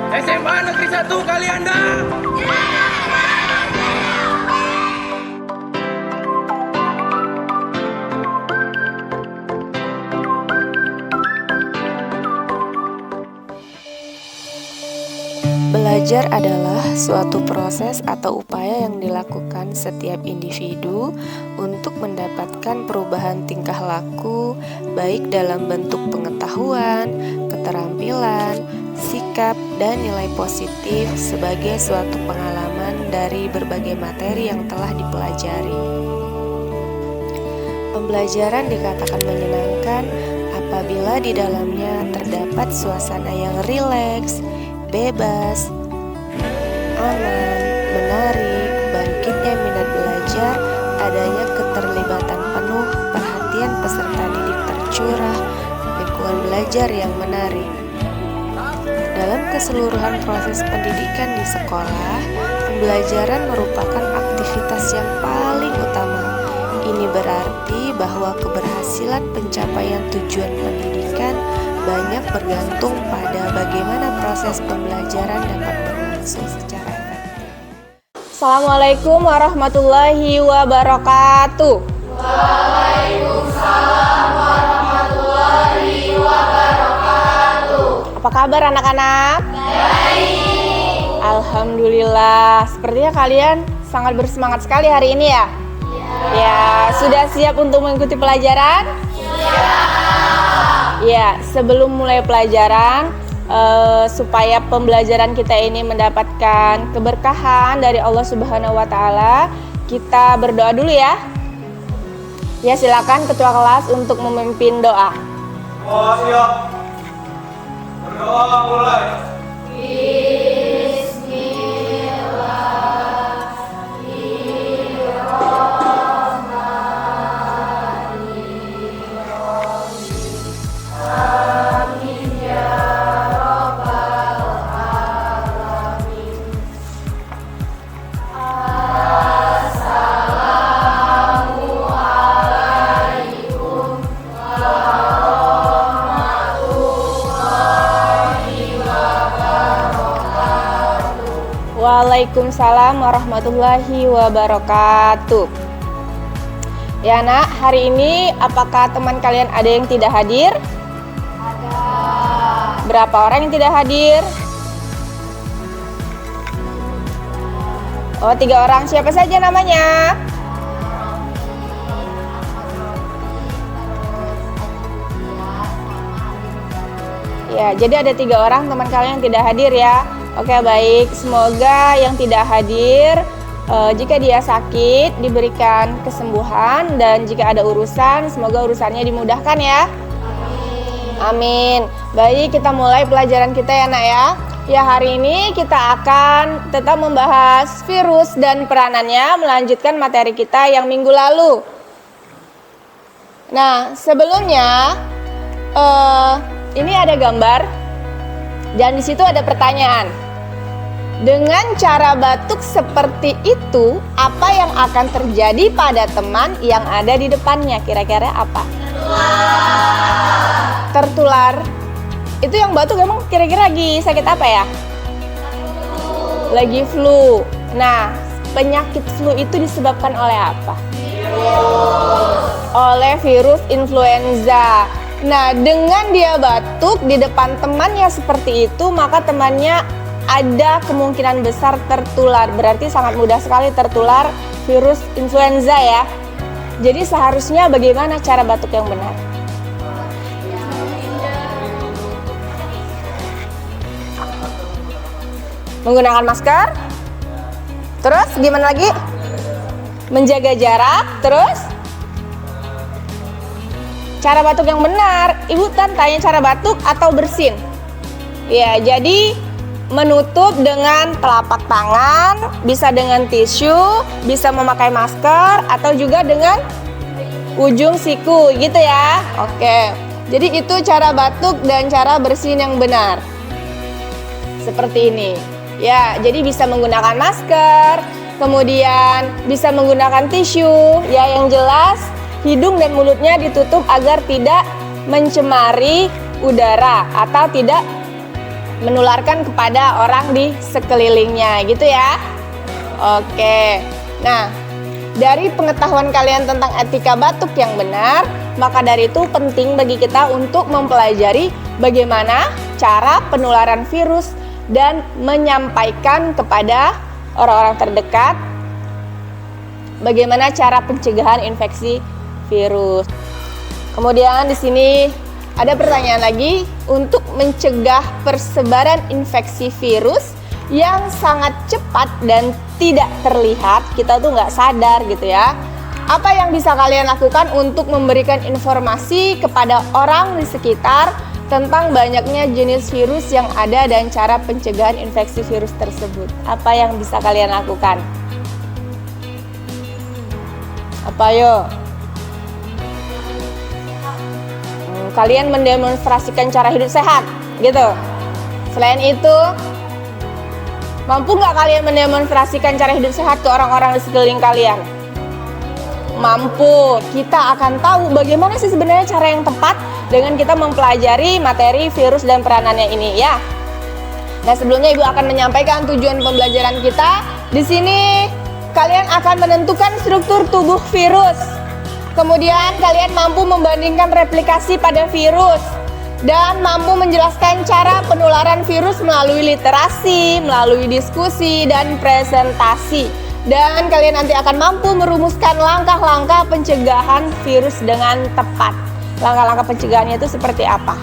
SMA Negeri 1 Kalianda. Belajar adalah suatu proses atau upaya yang dilakukan setiap individu untuk mendapatkan perubahan tingkah laku, baik dalam bentuk pengetahuan, keterampilan, sikap, dan nilai positif sebagai suatu pengalaman dari berbagai materi yang telah dipelajari. Pembelajaran dikatakan menyenangkan apabila di dalamnya terdapat suasana yang rileks, bebas, aman, menarik, bangkitnya minat belajar, adanya keterlibatan penuh, perhatian peserta didik tercurah, lingkungan belajar yang menarik. Dalam keseluruhan proses pendidikan di sekolah, pembelajaran merupakan aktivitas yang paling utama. Ini berarti bahwa keberhasilan pencapaian tujuan pendidikan banyak bergantung pada bagaimana proses pembelajaran dapat berlangsung secara efektif. Assalamualaikum warahmatullahi wabarakatuh. Waalaikumsalam warahmatullahi wabarakatuh. Apa kabar anak-anak? Baik. Alhamdulillah. Sepertinya kalian sangat bersemangat sekali hari ini ya? Ya, sudah siap untuk mengikuti pelajaran? Ya, sebelum mulai pelajaran, supaya pembelajaran kita ini mendapatkan keberkahan dari Allah Subhanahu wa Ta'ala, kita berdoa dulu ya. Ya, silakan ketua kelas untuk memimpin doa. Oh, siap. Berdoa mulai. Waalaikumsalam warahmatullahi wabarakatuh. Ya nak, hari ini apakah teman kalian ada yang tidak hadir? Ada. Berapa orang yang tidak hadir? Oh, 3 orang. Siapa saja namanya? Ya, jadi ada 3 orang teman kalian yang tidak hadir ya. Oke, baik. Semoga yang tidak hadir, jika dia sakit, diberikan kesembuhan, dan jika ada urusan, semoga urusannya dimudahkan ya. Amin. Baik, kita mulai pelajaran kita ya nak ya. Ya, hari ini kita akan tetap membahas virus dan peranannya, melanjutkan materi kita yang minggu lalu. Nah, sebelumnya ini ada gambar dan di situ ada pertanyaan. Dengan cara batuk seperti itu, apa yang akan terjadi pada teman yang ada di depannya? Kira-kira apa? Tertular. Itu yang batuk emang kira-kira lagi sakit apa ya? Lagi flu. Nah, penyakit flu itu disebabkan oleh apa? Oleh virus influenza. Nah, dengan dia batuk di depan temannya seperti itu, maka temannya ada kemungkinan besar tertular. Berarti sangat mudah sekali tertular virus influenza ya. Jadi seharusnya bagaimana cara batuk yang benar? Menggunakan masker. Terus gimana lagi? Menjaga jarak. Terus cara batuk yang benar. Ibu tanya cara batuk atau bersin? Ya, jadi menutup dengan telapak tangan, bisa dengan tisu, bisa memakai masker, atau juga dengan ujung siku gitu ya. Oke, jadi itu cara batuk dan cara bersin yang benar. Seperti ini. Ya, jadi bisa menggunakan masker, kemudian bisa menggunakan tisu. Ya, yang jelas hidung dan mulutnya ditutup agar tidak mencemari udara atau tidak menularkan kepada orang di sekelilingnya, gitu ya. Oke. Nah, dari pengetahuan kalian tentang etika batuk yang benar, maka dari itu penting bagi kita untuk mempelajari bagaimana cara penularan virus dan menyampaikan kepada orang-orang terdekat bagaimana cara pencegahan infeksi virus. Kemudian di sini ada pertanyaan lagi, untuk mencegah persebaran infeksi virus yang sangat cepat dan tidak terlihat, kita tuh nggak sadar gitu ya. Apa yang bisa kalian lakukan untuk memberikan informasi kepada orang di sekitar tentang banyaknya jenis virus yang ada dan cara pencegahan infeksi virus tersebut? Apa yang bisa kalian lakukan? Apa yo? Kalian mendemonstrasikan cara hidup sehat, gitu. Selain itu, mampu nggak kalian mendemonstrasikan cara hidup sehat ke orang-orang di sekeliling kalian? Mampu. Kita akan tahu bagaimana sih sebenarnya cara yang tepat dengan kita mempelajari materi virus dan peranannya ini, ya. Nah, sebelumnya Ibu akan menyampaikan tujuan pembelajaran kita. Di sini kalian akan menentukan struktur tubuh virus. Kemudian kalian mampu membandingkan replikasi pada virus dan mampu menjelaskan cara penularan virus melalui literasi, melalui diskusi, dan presentasi. Dan kalian nanti akan mampu merumuskan langkah-langkah pencegahan virus dengan tepat. Langkah-langkah pencegahannya itu seperti apa?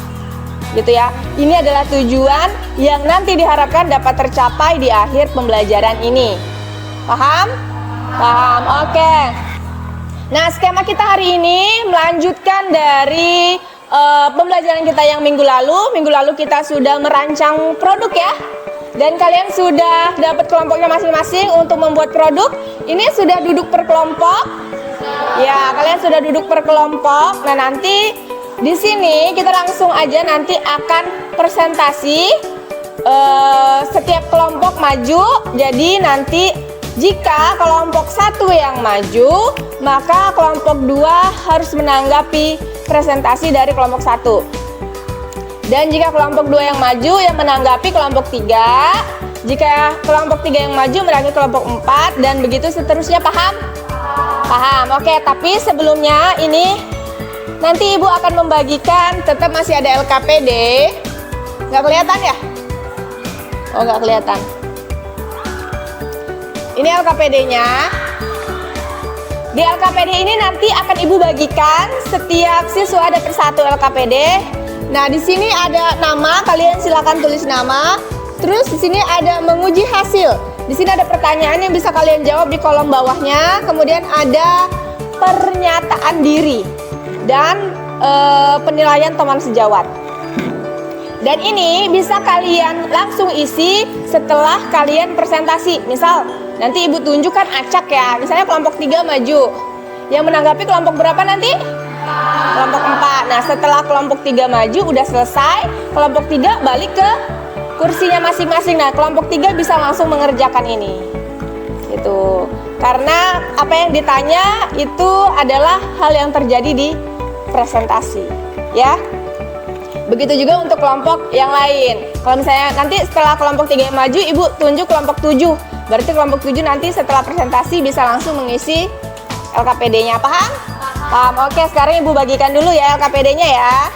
Gitu ya. Ini adalah tujuan yang nanti diharapkan dapat tercapai di akhir pembelajaran ini. Paham? Paham. Oke. Nah, skema kita hari ini melanjutkan dari pembelajaran kita yang minggu lalu. Minggu lalu kita sudah merancang produk ya. Dan kalian sudah dapat kelompoknya masing-masing untuk membuat produk. Ini sudah duduk per kelompok. Ya, kalian sudah duduk per kelompok. Nah, nanti di sini kita langsung aja nanti akan presentasi. Setiap kelompok maju. Jadi nanti jika kelompok 1 yang maju, maka kelompok 2 harus menanggapi presentasi dari kelompok 1. Dan jika kelompok 2 yang maju, yang menanggapi kelompok 3. Jika kelompok 3 yang maju, menanggapi kelompok 4. Dan begitu seterusnya, paham? Paham, oke. Tapi sebelumnya ini, nanti Ibu akan membagikan, tetap masih ada LKPD. Nggak kelihatan ya? Oh, nggak kelihatan. Ini LKPD-nya. Di LKPD ini nanti akan Ibu bagikan, setiap siswa ada per 1 LKPD. Nah, di sini ada nama, kalian silakan tulis nama. Terus di sini ada menguji hasil. Di sini ada pertanyaan yang bisa kalian jawab di kolom bawahnya. Kemudian ada pernyataan diri dan penilaian teman sejawat. Dan ini bisa kalian langsung isi setelah kalian presentasi. Misal, nanti Ibu tunjukkan acak ya. Misalnya kelompok 3 maju. Yang menanggapi kelompok berapa nanti? Kelompok 4. Nah, setelah kelompok 3 maju, udah selesai. Kelompok 3 balik ke kursinya masing-masing. Nah, kelompok 3 bisa langsung mengerjakan ini. Gitu. Karena apa yang ditanya itu adalah hal yang terjadi di presentasi. Ya. Begitu juga untuk kelompok yang lain. Kalau misalnya nanti setelah kelompok 3 yang maju, Ibu tunjuk kelompok 7. Berarti kelompok 7 nanti setelah presentasi bisa langsung mengisi LKPD-nya. Paham? Paham. Oke, sekarang Ibu bagikan dulu ya LKPD-nya ya.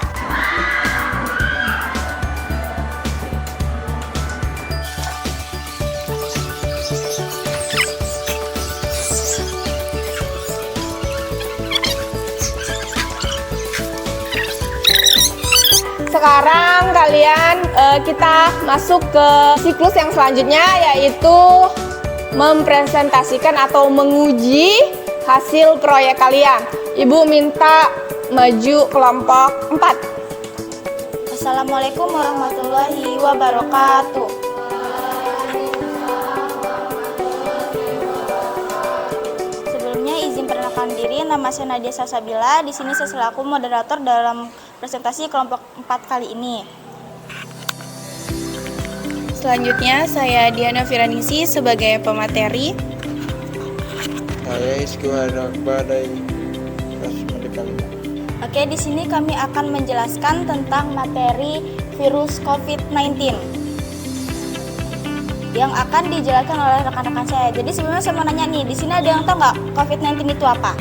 Sekarang kalian kita masuk ke siklus yang selanjutnya, yaitu mempresentasikan atau menguji hasil proyek kalian. Ibu minta maju kelompok 4. Assalamualaikum warahmatullahi wabarakatuh. Sebelumnya izin perkenalkan diri, nama saya Nadia Salsabila. Di sini saya selaku moderator dalam presentasi kelompok 4 kali ini. Selanjutnya saya Diana Firanisi sebagai pemateri. Saya Iskandar Badai. Oke, di sini kami akan menjelaskan tentang materi virus COVID-19. yang akan dijelaskan oleh rekan-rekan saya. Jadi sebelumnya saya mau nanya nih, di sini ada yang tahu nggak COVID-19 itu apa?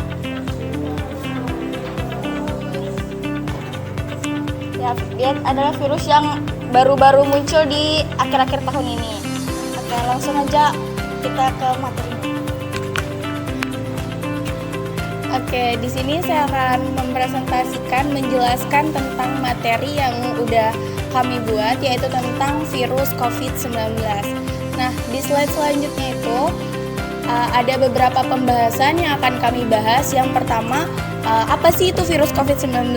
Ya, dia adalah virus yang baru-baru muncul di akhir-akhir tahun ini. Oke, langsung aja kita ke materi. Oke, di sini saya akan mempresentasikan, menjelaskan tentang materi yang udah kami buat, yaitu tentang virus COVID-19. Nah, di slide selanjutnya itu ada beberapa pembahasan yang akan kami bahas. Yang pertama, apa sih itu virus COVID-19?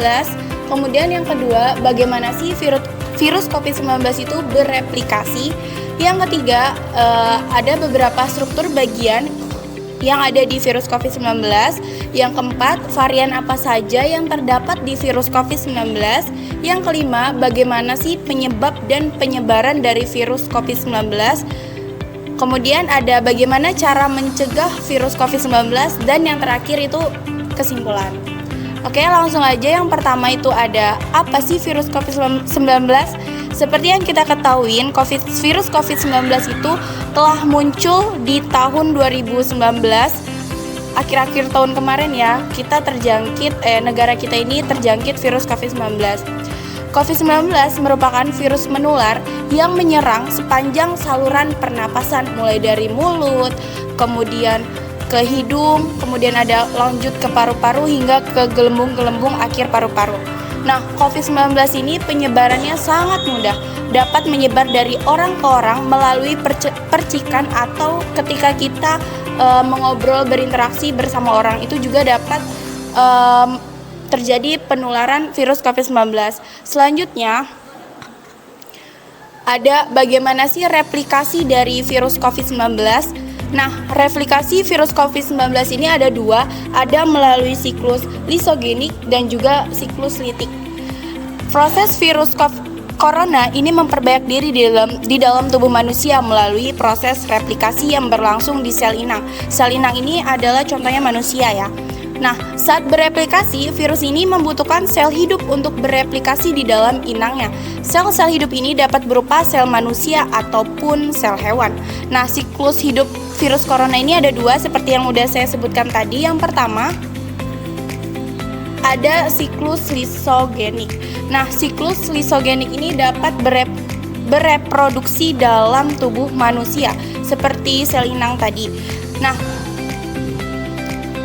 Kemudian yang kedua, bagaimana sih virus COVID-19 itu bereplikasi? Yang ketiga, ada beberapa struktur bagian yang ada di virus COVID-19. Yang keempat, varian apa saja yang terdapat di virus COVID-19. Yang kelima, bagaimana sih penyebab dan penyebaran dari virus COVID-19. Kemudian ada bagaimana cara mencegah virus COVID-19. Dan yang terakhir itu kesimpulan. Oke, langsung aja. Yang pertama itu ada apa sih virus COVID-19? Seperti yang kita ketahui, virus COVID-19 itu telah muncul di tahun 2019. Akhir-akhir tahun kemarin ya, kita negara kita ini terjangkit virus COVID-19. COVID-19 merupakan virus menular yang menyerang sepanjang saluran pernapasan, mulai dari mulut, kemudian ke hidung, kemudian ada lanjut ke paru-paru hingga ke gelembung-gelembung akhir paru-paru. Nah, COVID-19 ini penyebarannya sangat mudah, dapat menyebar dari orang ke orang melalui percikan atau ketika kita mengobrol, berinteraksi bersama orang, itu juga dapat terjadi penularan virus COVID-19. Selanjutnya, ada bagaimana sih replikasi dari virus COVID-19? Nah, replikasi virus COVID-19 ini ada dua, ada melalui siklus lisogenik dan juga siklus litik. Proses virus corona ini memperbanyak diri di dalam tubuh manusia melalui proses replikasi yang berlangsung di sel inang. Sel inang ini adalah contohnya manusia ya. Nah, saat bereplikasi, virus ini membutuhkan sel hidup untuk bereplikasi di dalam inangnya. Sel-sel hidup ini dapat berupa sel manusia ataupun sel hewan. Nah, siklus hidup virus corona ini ada dua seperti yang udah saya sebutkan tadi. Yang pertama, ada siklus lisogenik. Nah, siklus lisogenik ini dapat bereproduksi dalam tubuh manusia seperti sel inang tadi. Nah,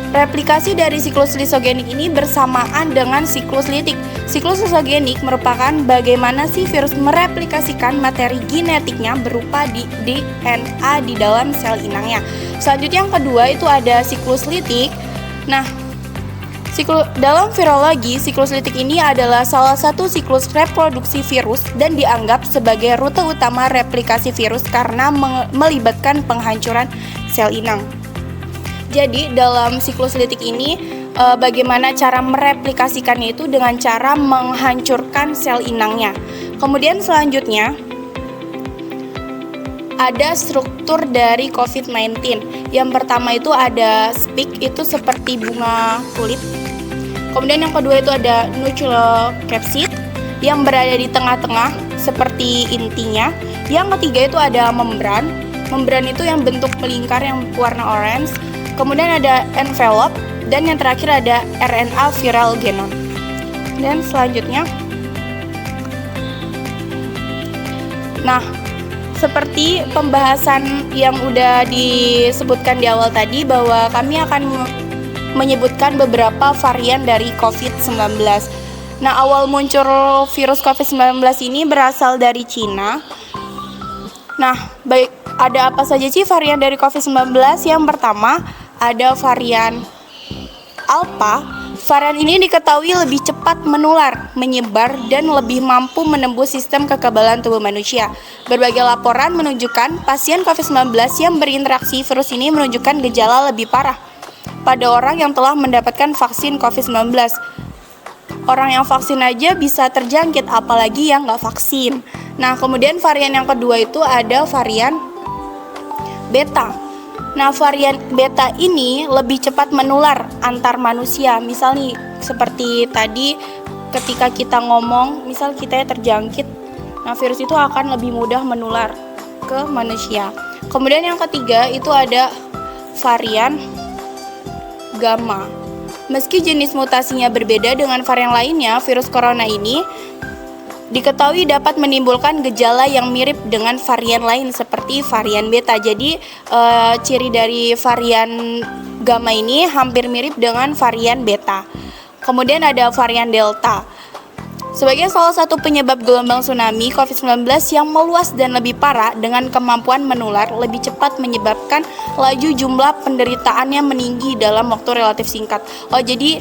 replikasi dari siklus lisogenik ini bersamaan dengan siklus litik. Siklus lisogenik merupakan bagaimana sih virus mereplikasikan materi genetiknya berupa di DNA di dalam sel inangnya. Selanjutnya yang kedua itu ada siklus litik. Nah, dalam virologi, siklus litik ini adalah salah satu siklus reproduksi virus dan dianggap sebagai rute utama replikasi virus karena melibatkan penghancuran sel inang. Jadi dalam siklus litik ini bagaimana cara mereplikasikannya itu dengan cara menghancurkan sel inangnya. Kemudian selanjutnya ada struktur dari COVID-19. Yang pertama itu ada spike, itu seperti bunga tulip. Kemudian yang kedua itu ada nucleocapsid yang berada di tengah-tengah seperti intinya. Yang ketiga itu ada membran. Membran itu yang bentuk melingkar yang warna orange. Kemudian ada envelope dan yang terakhir ada RNA viral genom. Dan selanjutnya, nah, seperti pembahasan yang udah disebutkan di awal tadi bahwa kami akan menyebutkan beberapa varian dari COVID-19. Nah, awal muncul virus COVID-19 ini berasal dari Cina. Nah, baik, ada apa saja sih varian dari COVID-19? Yang pertama, ada varian Alpha. Varian ini diketahui lebih cepat menular, menyebar, dan lebih mampu menembus sistem kekebalan tubuh manusia. Berbagai laporan menunjukkan pasien COVID-19 yang berinteraksi virus ini menunjukkan gejala lebih parah pada orang yang telah mendapatkan vaksin COVID-19. Orang yang vaksin aja bisa terjangkit, apalagi yang nggak vaksin. Nah, kemudian varian yang kedua itu ada varian Beta. Nah, varian Beta ini lebih cepat menular antar manusia. Misalnya seperti tadi ketika kita ngomong, misal kita terjangkit, nah virus itu akan lebih mudah menular ke manusia. Kemudian yang ketiga itu ada varian Gamma. Meski jenis mutasinya berbeda dengan varian lainnya, virus corona ini diketahui dapat menimbulkan gejala yang mirip dengan varian lain seperti varian beta. Jadi ciri dari varian gamma ini hampir mirip dengan varian beta. Kemudian ada varian delta. Sebagai salah satu penyebab gelombang tsunami COVID-19 yang meluas dan lebih parah dengan kemampuan menular lebih cepat menyebabkan laju jumlah penderitaannya meninggi dalam waktu relatif singkat. Jadi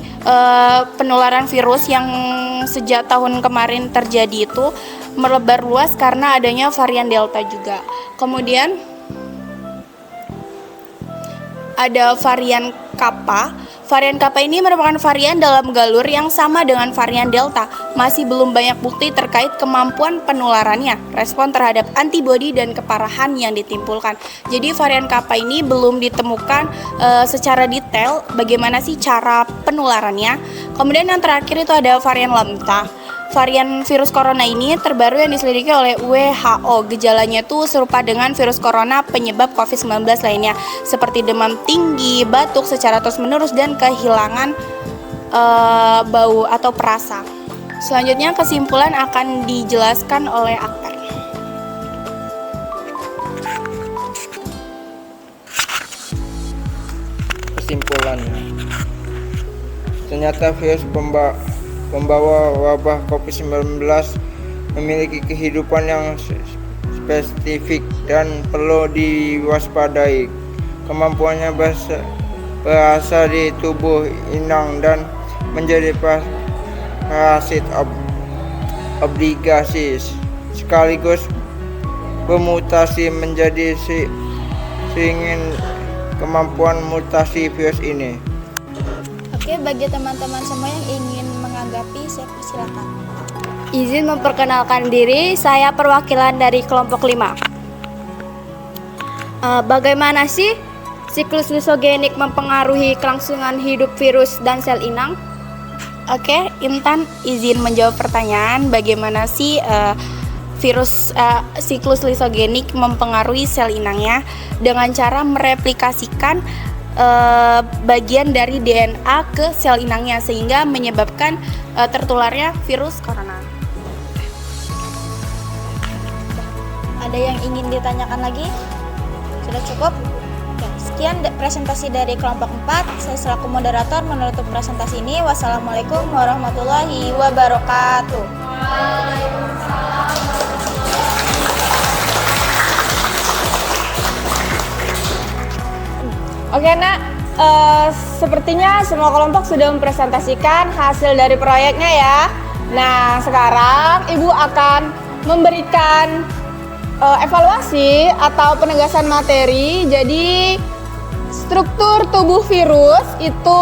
penularan virus yang sejak tahun kemarin terjadi itu melebar luas karena adanya varian delta juga. Kemudian ada varian Kappa. Varian Kappa ini merupakan varian dalam galur yang sama dengan varian Delta. Masih belum banyak bukti terkait kemampuan penularannya, respon terhadap antibodi dan keparahan yang ditimbulkan. Jadi varian Kappa ini belum ditemukan secara detail bagaimana sih cara penularannya. Kemudian yang terakhir itu ada varian Lambda. Varian virus corona ini terbaru yang diselidiki oleh WHO. Gejalanya itu serupa dengan virus corona penyebab COVID-19 lainnya, seperti demam tinggi, batuk secara terus-menerus, dan kehilangan bau atau perasa. Selanjutnya kesimpulan akan dijelaskan oleh Akbar. Kesimpulan, ternyata virus pembawa wabah COVID-19 memiliki kehidupan yang spesifik dan perlu diwaspadai. Kemampuannya berasal di tubuh inang dan menjadi parasit obligasi sekaligus bermutasi menjadi seingin kemampuan mutasi virus ini. Oke, bagi teman-teman semua yang ingin menanggapi, saya persilakan. Izin memperkenalkan diri, saya perwakilan dari kelompok 5. Bagaimana sih siklus lisogenik mempengaruhi kelangsungan hidup virus dan sel inang? Oke, Intan izin menjawab pertanyaan bagaimana sih siklus lisogenik mempengaruhi sel inangnya dengan cara mereplikasikan bagian dari DNA ke sel inangnya sehingga menyebabkan tertularnya virus corona. Ada yang ingin ditanyakan lagi? Sudah cukup? Oke, sekian presentasi dari kelompok 4. Saya selaku moderator menutup presentasi ini. Wassalamualaikum warahmatullahi wabarakatuh. Oke nak, sepertinya semua kelompok sudah mempresentasikan hasil dari proyeknya ya. Nah sekarang Ibu akan memberikan evaluasi atau penegasan materi. Jadi struktur tubuh virus itu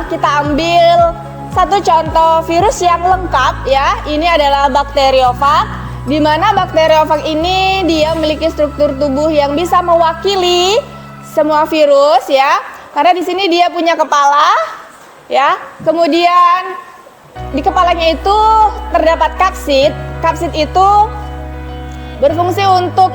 kita ambil satu contoh virus yang lengkap ya. Ini adalah bakteriofag, di mana bakteriofag ini dia memiliki struktur tubuh yang bisa mewakili semua virus ya, karena di sini dia punya kepala ya. Kemudian di kepalanya itu terdapat kapsid. Kapsid itu berfungsi untuk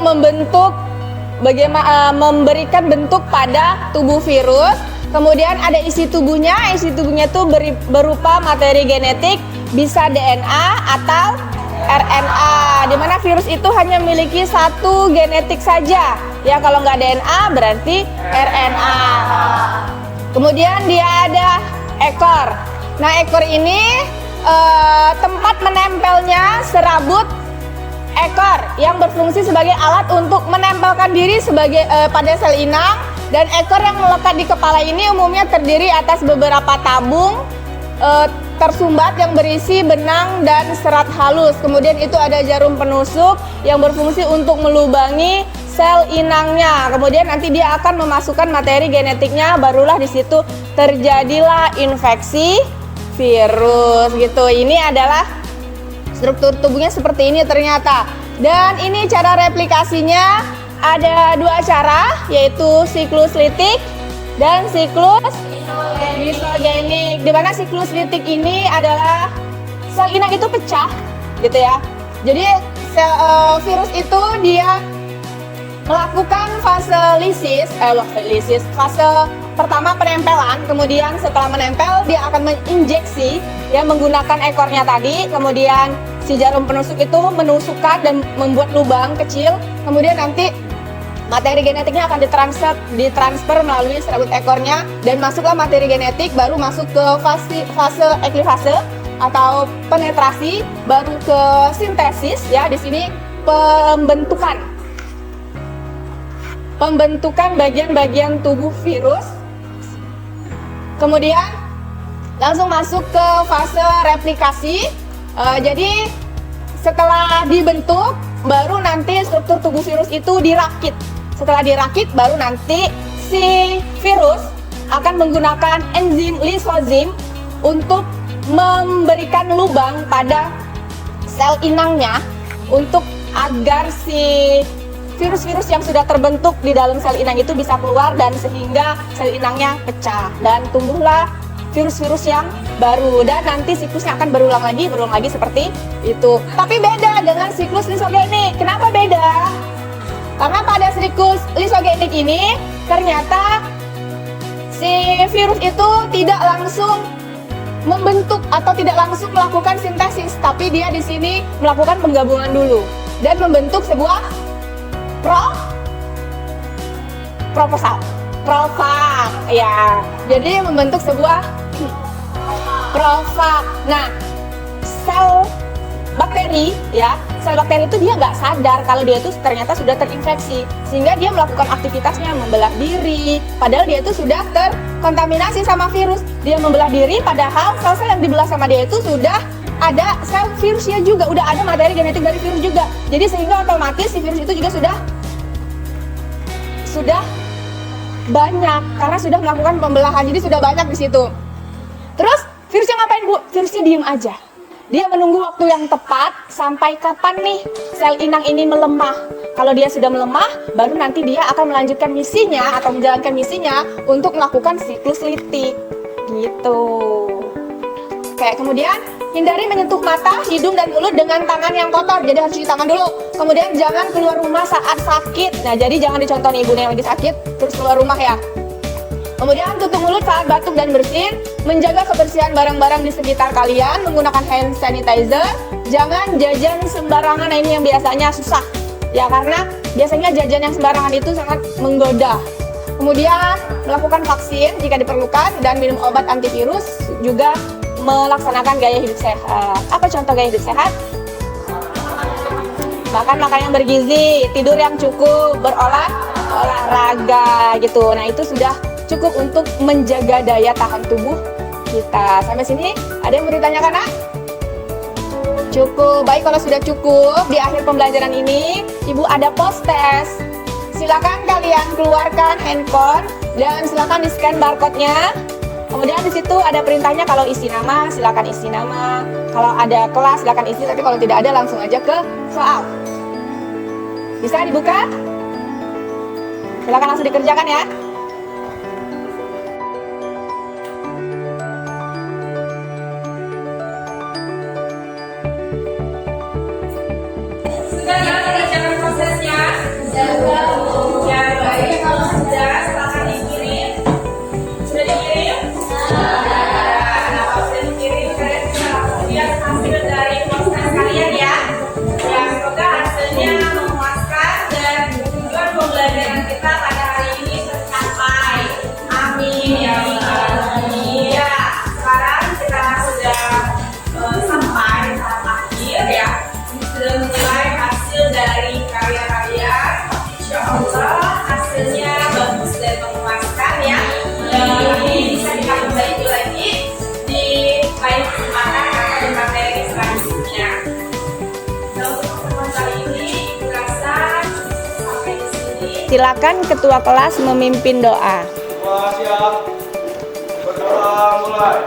memberikan bentuk pada tubuh virus. Kemudian ada isi tubuhnya. Isi tubuhnya itu berupa materi genetik, bisa DNA atau RNA, di mana virus itu hanya memiliki satu genetik saja. Ya, kalau nggak DNA berarti RNA. Kemudian dia ada ekor. Nah, ekor ini tempat menempelnya serabut ekor yang berfungsi sebagai alat untuk menempelkan diri pada sel inang. Dan ekor yang melekat di kepala ini umumnya terdiri atas beberapa tabung tersumbat yang berisi benang dan serat halus. Kemudian itu ada jarum penusuk yang berfungsi untuk melubangi sel inangnya. Kemudian nanti dia akan memasukkan materi genetiknya, barulah di situ terjadilah infeksi virus gitu. Ini adalah struktur tubuhnya seperti ini ternyata. Dan ini cara replikasinya ada dua cara, yaitu siklus litik dan siklus lisogenik. Di mana siklus litik ini adalah sel inang itu pecah gitu ya. Jadi virus itu dia melakukan fase fase pertama penempelan, kemudian setelah menempel dia akan menginjeksi ya menggunakan ekornya tadi, kemudian si jarum penusuk itu menusukkan dan membuat lubang kecil, kemudian nanti materi genetiknya akan ditransfer melalui serabut ekornya dan masuklah materi genetik, baru masuk ke fase eklifase atau penetrasi, baru ke sintesis ya. Di sini pembentukan bagian-bagian tubuh virus. Kemudian langsung masuk ke fase replikasi. Jadi setelah dibentuk, baru nanti struktur tubuh virus itu dirakit. Setelah dirakit, baru nanti si virus akan menggunakan enzim lisozim untuk memberikan lubang pada sel inangnya untuk agar si virus-virus yang sudah terbentuk di dalam sel inang itu bisa keluar dan sehingga sel inangnya pecah dan tumbuhlah virus-virus yang baru, dan nanti siklusnya akan berulang lagi seperti itu. Tapi beda dengan siklus lisogenik. Kenapa beda? Karena pada siklus lisogenik ini ternyata si virus itu tidak langsung membentuk atau tidak langsung melakukan sintesis, tapi dia di sini melakukan penggabungan dulu dan membentuk sebuah profag ya. Jadi membentuk sebuah profag. Nah, sel bakteri itu dia nggak sadar kalau dia itu ternyata sudah terinfeksi, sehingga dia melakukan aktivitasnya membelah diri, padahal dia itu sudah terkontaminasi sama virus. Dia membelah diri, padahal sel-sel yang dibelah sama dia itu sudah ada sel virusnya juga, udah ada materi genetik dari virus juga. Jadi sehingga otomatis si virus itu juga sudah banyak karena sudah melakukan pembelahan, jadi sudah banyak di situ. Terus virusnya ngapain, Bu? Virusnya diem aja. Dia menunggu waktu yang tepat sampai kapan nih sel inang ini melemah. Kalau dia sudah melemah, baru nanti dia akan melanjutkan misinya atau menjalankan misinya untuk melakukan siklus litik gitu. Oke, kemudian hindari menyentuh mata, hidung, dan mulut dengan tangan yang kotor. Jadi harus cuci tangan dulu. Kemudian jangan keluar rumah saat sakit. Nah, jadi jangan dicontoh nih ibunya yang lagi sakit terus keluar rumah ya. Kemudian tutup mulut saat batuk dan bersin. Menjaga kebersihan barang-barang di sekitar kalian menggunakan hand sanitizer. Jangan jajan sembarangan. Nah, ini yang biasanya susah ya, karena biasanya jajan yang sembarangan itu sangat menggoda. Kemudian melakukan vaksin jika diperlukan dan minum obat antivirus, juga melaksanakan gaya hidup sehat. Apa contoh gaya hidup sehat? Makan makanan yang bergizi, tidur yang cukup, olahraga gitu. Nah, itu sudah cukup untuk menjaga daya tahan tubuh kita. Sampai sini ada yang mau ditanyakan, Nak? Cukup. Baik, kalau sudah cukup, di akhir pembelajaran ini Ibu ada post test. Silakan kalian keluarkan handphone dan silakan di-scan barcode-nya. Kemudian di situ ada perintahnya, kalau isi nama silakan isi nama. Kalau ada kelas silakan isi, tapi kalau tidak ada langsung aja ke soal. Bisa dibuka? Silakan langsung dikerjakan ya. Sudah ya mengerjakan prosesnya? Sudah. Ya, baik. Kalau sudah, silakan dikirim. Sudah dikirim? Nah, kalau sudah dikirim, kalian bisa langsung lihat hasil dari proses kalian ya. Ya, semoga hasilnya memuaskan dan tujuan pembelajaran kita pada hari ini tercapai. Amin ya Allah. Ya, sekarang kita sudah sampai tahap akhir ya. Sudah menilai hasil dari karya kalian. Insya Allah hasilnya bagus dan memuaskan ya. Dan nanti bisa diperbaiki lagi di lain kesempatan atau di materi selanjutnya. Dan untuk pertemuan kali ini, Ibu rasa sampai di sini. Silakan ketua kelas memimpin doa. Semua siap. Berdoa mulai.